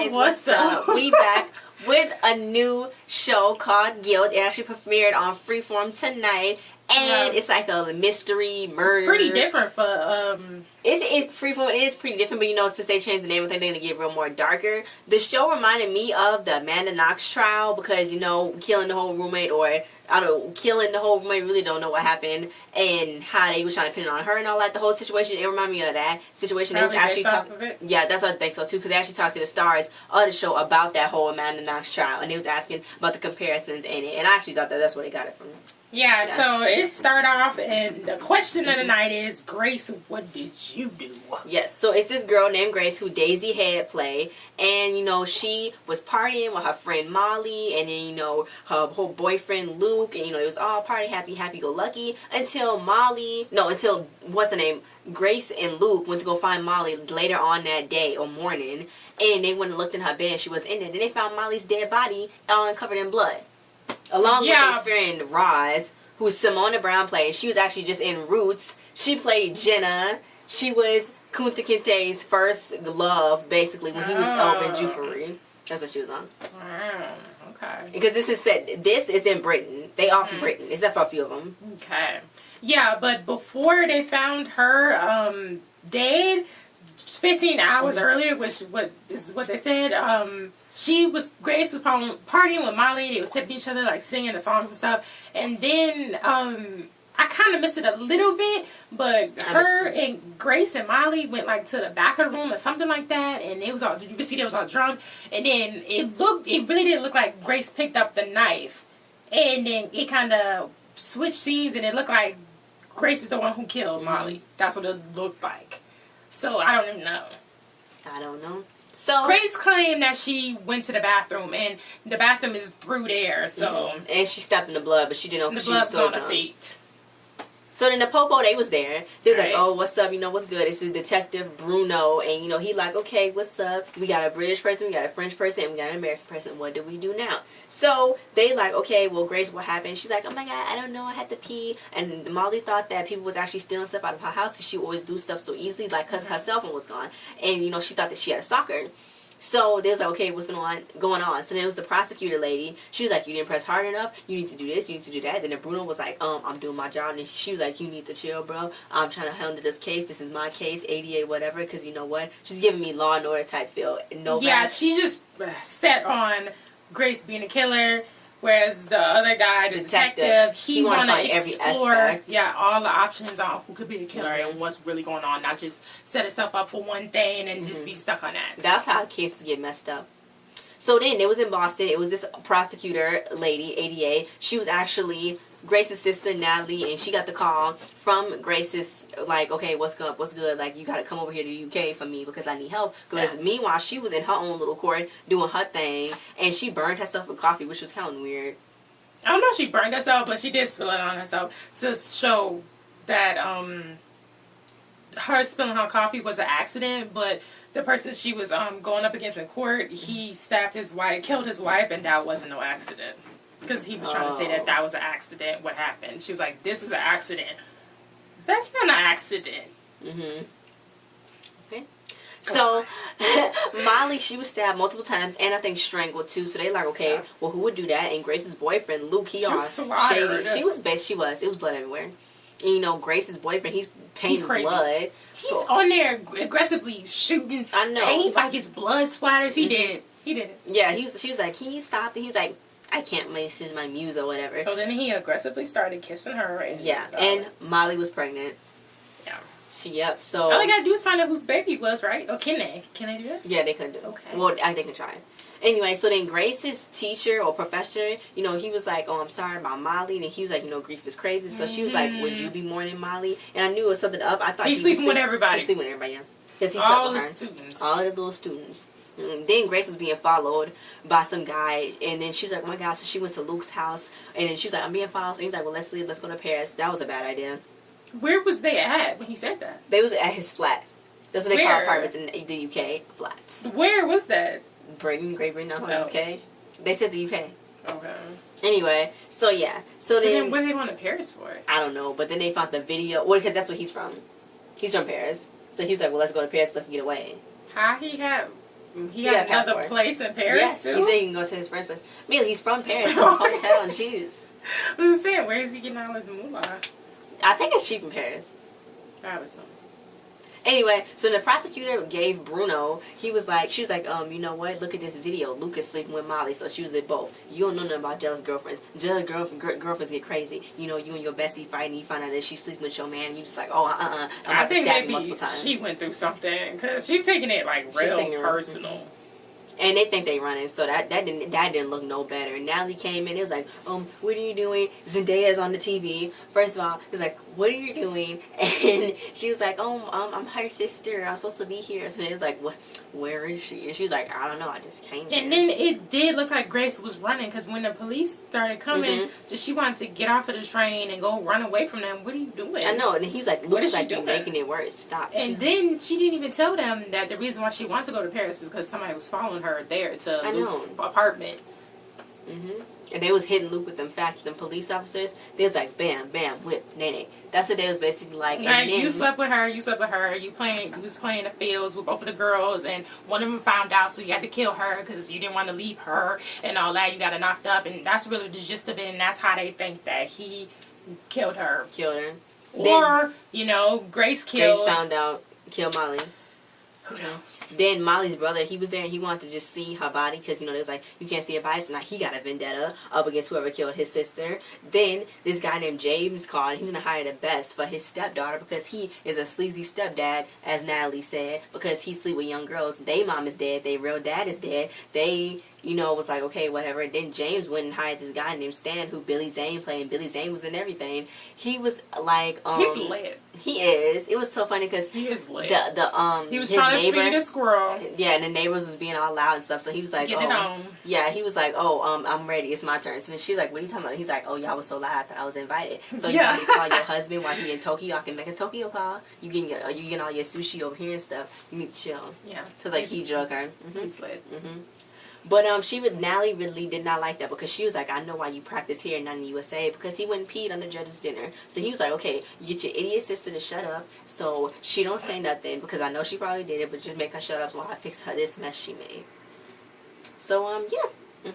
guys, what's up? We back with a new show called Guilt. It actually premiered on Freeform tonight, and it's like a mystery murder. It's pretty different for It's Freeform. It is pretty different, but you know, since they changed the name, I think they're gonna get real more darker. The show reminded me of the Amanda Knox trial because, you know, killing the whole roommate, or I don't know, killing the whole roommate. Really don't know what happened and how they was trying to pin it on her and all that. The whole situation, it reminded me of that situation. It was actually yeah, that's what I think so too, because they actually talked to the stars of the show about that whole Amanda Knox trial, and they was asking about the comparisons in it, and I actually thought that's where they got it from. Yeah, so it started off, and the question of the night is, Grace, what did you do? Yes, so it's this girl named Grace who Daisy had play, and, you know, she was partying with her friend Molly, and then, you know, her whole boyfriend Luke, and, you know, it was all party, happy-go-lucky, until what's her name, Grace and Luke went to go find Molly later on that day or morning, and they went and looked in her bed. She was in there. Then they found Molly's dead body all covered in blood. Along with her friend Roz, who Simona Brown played. She was actually just in Roots. She played Jenna. She was Kunta Kinte's first love, basically, when he was Elvin Juffery. That's what she was on. Okay. Because this is in Britain. They all from Britain, except for a few of them. Okay. Yeah, but before they found her dead, 15 hours earlier, which is what they said, Grace was partying with Molly. They were tipping each other, like singing the songs and stuff. And then I kind of missed it a little bit, but her and Grace and Molly went like to the back of the room or something like that, and it was all, you can see they was all drunk. And then it really didn't look like Grace picked up the knife, and then it kind of switched scenes, and it looked like Grace is the one who killed Molly. That's what it looked like. So I don't even know. I don't know. So Grace claimed that she went to the bathroom, and the bathroom is through there. So and she stepped in the blood, but she didn't know because she was so drunk. Feet. So then the popo, they was there. They was like, oh, what's up? You know, what's good? This is Detective Bruno. And, you know, he like, okay, what's up? We got a British person, we got a French person, and we got an American person. What do we do now? So they like, okay, well, Grace, what happened? She's like, oh, my God, I don't know. I had to pee. And Molly thought that people was actually stealing stuff out of her house because she always do stuff so easily, like because her cell phone was gone. And, you know, she thought that she had a stalker. So they was like, okay, what's going on? So then it was the prosecutor lady. She was like, you didn't press hard enough. You need to do this. You need to do that. Then the Bruno was like, I'm doing my job. And she was like, you need to chill, bro. I'm trying to handle this case. This is my case, 88, whatever. Because you know what? She's giving me Law and Order type feel. She just set on Grace being a killer. Whereas the other guy, the detective, he want to explore all the options on who could be the killer and what's really going on. Not just set itself up for one thing and just be stuck on that. That's how cases get messed up. So then, it was in Boston. It was this prosecutor lady, ADA. She was actually Grace's sister, Natalie, and she got the call from Grace's, like, okay, what's good? Like, you got to come over here to the UK for me because I need help. Because meanwhile, she was in her own little court doing her thing, and she burned herself with coffee, which was kind of weird. I don't know if she burned herself, but she did spill it on herself to show that her spilling her coffee was an accident, but the person she was going up against in court, he stabbed his wife, killed his wife, and that wasn't no accident. Because he was trying to say that was an accident, what happened. She was like, this is an accident. That's not an accident. Okay. So, Molly, she was stabbed multiple times, and I think strangled too. So they like, okay, well, who would do that? And Grace's boyfriend, Luke, he all shady. She was. It was blood everywhere. And, you know, Grace's boyfriend, he's painting blood. He's on there aggressively shooting paint like his blood splatters. He did it. Yeah, she was like, can you stop? And he's like, I can't, this is my muse or whatever. So then he aggressively started kissing her. And Molly was pregnant. Yeah. So all they gotta do is find out whose baby it was, right? Or can they? Can they do that? Yeah, they couldn't do it. Okay. Well, they can try. Anyway, so then Grace's teacher or professor, you know, he was like, oh, I'm sorry about Molly. And he was like, you know, grief is crazy. So she was like, would you be mourning Molly? And I knew it was something up. I thought he's sleeping with everybody. He's sleeping with everybody, yeah. Because he all the students. All of the little students. Then Grace was being followed by some guy, and then she was like, oh my God, so she went to Luke's house, and then she was like, I'm being followed, so he's like, well, let's leave, let's go to Paris. That was a bad idea. Where was they at when he said that? They was at his flat. That's what they call apartments in the UK, flats. Where was that? Great Britain, not UK. They said the UK. Okay. Anyway, so yeah. So then what did they want to Paris for? I don't know, but then they found the video, well, because that's where he's from. He's from Paris. So he was like, well, let's go to Paris, let's get away. How he have He got another place in Paris, too? He said he can go to his friend's place. Mila, he's from Paris. His hometown, jeez. I was saying, where is he getting all his moolah? I think it's cheap in Paris. Probably so. Anyway, so the prosecutor gave Bruno, she was like, you know what? Look at this video. Luke is sleeping with Molly. So she was at both. You don't know nothing about jealous girlfriends. Jealous girlfriends get crazy. You know, you and your bestie fighting, you find out that she's sleeping with your man, and you just like, I'm about to stab you multiple times. She went through something, because she's taking it like real personal. And they think they running, so that didn't look no better. Natalie came in, it was like, what are you doing? Zendaya's on the TV. First of all, it was like, what are you doing? And she was like, I'm her sister. I'm supposed to be here. So it was like, where is she? And she was like, I don't know. I just came here. And then it did look like Grace was running, because when the police started coming, she wanted to get off of the train and go run away from them. What are you doing? I know. And he was like, Luke is like, you're making it worse. Stop. And then she didn't even tell them that the reason why she wanted to go to Paris is because somebody was following her there to Luke's apartment. And they was hitting Luke with them facts, them police officers. They was like, bam, bam, whip, nay. That's what they was basically like. Like, and then, you slept with her, you was playing the fields with both of the girls, and one of them found out, so you had to kill her because you didn't want to leave her and all that. You got her knocked up, and that's really the gist of it, and that's how they think that he killed her. Or, Grace found out, killed Molly. Who knows? Then Molly's brother, he was there and he wanted to just see her body because, they was like, you can't see her body. So now he got a vendetta up against whoever killed his sister. Then this guy named James called and he's going to hire the best for his stepdaughter because he is a sleazy stepdad, as Natalie said, because he sleep with young girls. They mom is dead. They real dad is dead. They, was like, okay, whatever. Then James went and hired this guy named Stan who Billy Zane played. And Billy Zane was in everything. He was like, he's lit. He is. It was so funny because he is lit. He was trying to feed a squirrel. Yeah, and the neighbors was being all loud and stuff. So he was like, Get it on. Yeah, he was like, I'm ready. It's my turn. So then she was like, what are you talking about? He's like, y'all was so loud. I thought I was invited. So you want me to call your husband while he in Tokyo? I can make a Tokyo call. You getting all your sushi over here and stuff. You need to chill. Yeah. So like he drug her. He's lit. But Natalie really did not like that because she was like, I know why you practice here and not in the USA because he went and peed on the judge's dinner. So he was like, okay, you get your idiot sister to shut up so she don't say nothing because I know she probably did it, but just make her shut up while I fix her this mess she made. So yeah.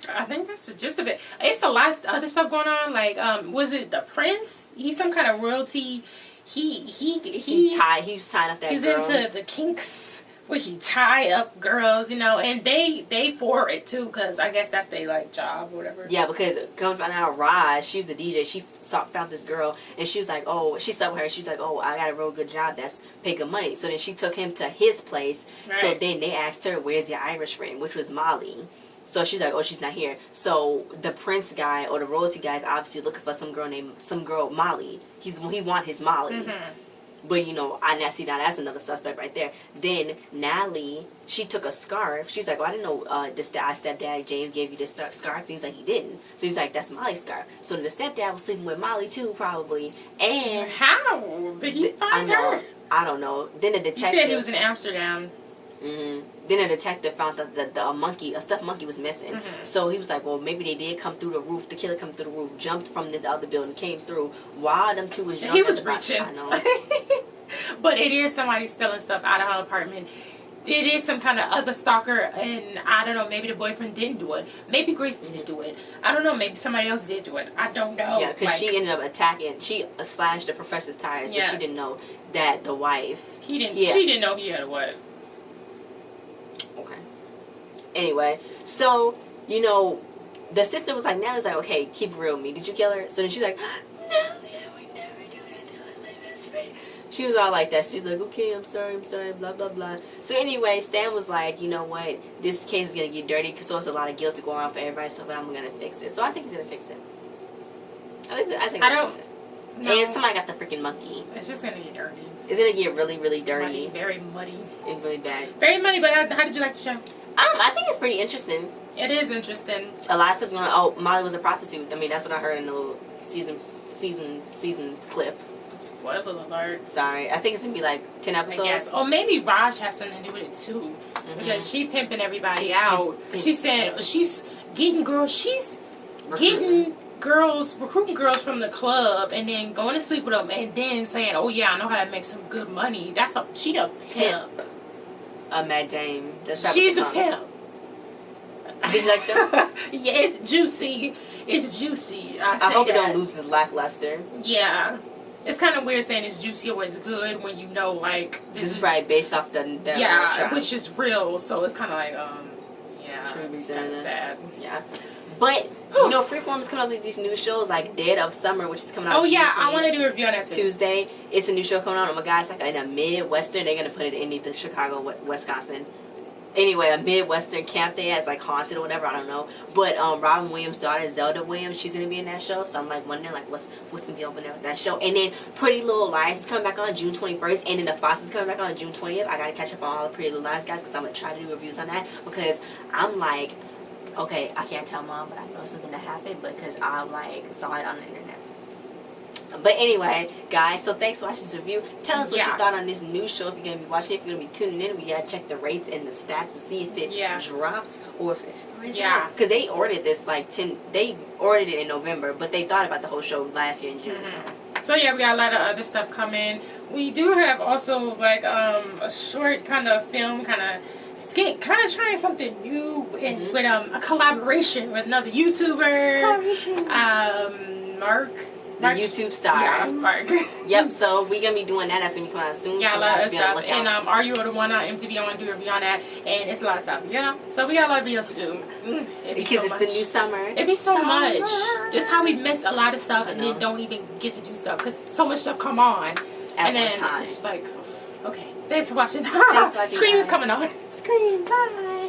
I think that's the gist of it. It's a lot of other stuff going on. Like, was it the prince? He's some kind of royalty. He was tying up that girl. He's into the kinks. Where he tie up girls, and they for it too, because I guess that's their job or whatever. Yeah, because come find out, Raj, she was a DJ. She found this girl, and she was like, she slept with her. She was like, I got a real good job that's pay good money. So then she took him to his place. Right. So then they asked her, where's your Irish friend, which was Molly. So she's like, she's not here. So the prince guy or the royalty guy is obviously looking for some girl Molly. He want his Molly. But, now that's another suspect right there. Then, Natalie, she took a scarf. She's like, I didn't know stepdad James gave you this scarf. And he's like, he didn't. So he's like, that's Molly's scarf. So the stepdad was sleeping with Molly, too, probably. And how did he find her? I don't know. Then the detective... He said he was in Amsterdam. Then a detective found out that a stuffed monkey was missing. So he was like, well, maybe they did come through the roof. The killer come through the roof, jumped from the other building, came through. While them two was jumping. He was reaching. I know. But it is somebody stealing stuff out of her apartment. It is some kind of other stalker, and I don't know, maybe the boyfriend didn't do it. Maybe Grace didn't do it. I don't know, maybe somebody else did do it. I don't know. Yeah, because she ended up attacking. She slashed the professor's tires, but she didn't know that the wife... She didn't know he had a wife. Okay. Anyway, so, the sister was like, Natalie's like, okay, keep it real with me. Did you kill her? So then she's like, Natalie, I would never do that. That was my best friend. She was all like that. She's like, okay, I'm sorry, blah, blah, blah. So anyway, Stan was like, you know what? This case is going to get dirty because there's a lot of guilt to go on for everybody, so I'm going to fix it. So I think he's going to fix it. I think he'll fix it. No. And somebody got the freaking monkey. It's just going to get dirty. It's going to get really, really dirty. Muddy, very muddy. It's really bad. Very muddy, but how did you like the show? I think it's pretty interesting. It is interesting. A lot of stuff's going on. Molly was a prostitute. I mean, that's what I heard in the little season clip. Spoiler alert. Sorry. I think it's going to be like 10 episodes. I guess. Or maybe Raj has something to do with it too. Because she pimping everybody out. She said she's getting girls. She's getting girls, recruiting girls from the club and then going to sleep with them and then saying, I know how to make some good money. She a pimp. Madame. She's a pimp. Did you like the show? Yeah, it's juicy. It's juicy. I hope it don't lose its lackluster. Yeah. It's kind of weird saying it's juicy or it's good when you know, like... This is probably based off the yeah, which is real, so it's kind of like, yeah, it's kind of sad. Yeah. But, you know, Freeform is coming up with these new shows, like Dead of Summer, which is coming out I want to do a review on that too. Tuesday. It's a new show coming out. Oh my God, it's like in a Midwestern. They're going to put it in the Chicago, Wisconsin. Anyway, a Midwestern camp they it's like haunted or whatever, I don't know. But Robin Williams' daughter, Zelda Williams, she's gonna be in that show. So I'm like wondering like what's gonna be over there with that show. And then Pretty Little Lies is coming back on June 21st, and then The Fosters is coming back on June 20th. I gotta catch up on all the Pretty Little Lies guys because I'm gonna try to do reviews on that because I'm like, okay, I can't tell mom, but I know something that happened because I like saw it on the internet. But anyway, guys, so thanks for watching this review. Tell us what you thought on this new show. If you're going to be watching it, if you're going to be tuning in, we got to check the rates and the stats to see if it dropped or if it because they ordered this they ordered it in November, but they thought about the whole show last year in June. So yeah, we got a lot of other stuff coming. We do have also like a short kind of film kind of skit, kind of trying something new with a collaboration with another YouTuber. Mark. The YouTube star. Yeah, Mark. Yep, so we're going to be doing that. That's going to be coming out soon. Yeah, so a lot of stuff. And Are You the One on MTV? I want to do a review on that. And it's a lot of stuff, you know? So we got a lot of videos to do. Because it's the new summer. It'd be so much. This is how we miss a lot of stuff and then don't even get to do stuff. Because so much stuff come on. At one time. It's just like, okay. Thanks for watching. Thanks for watching, Scream is coming on. Scream. Bye.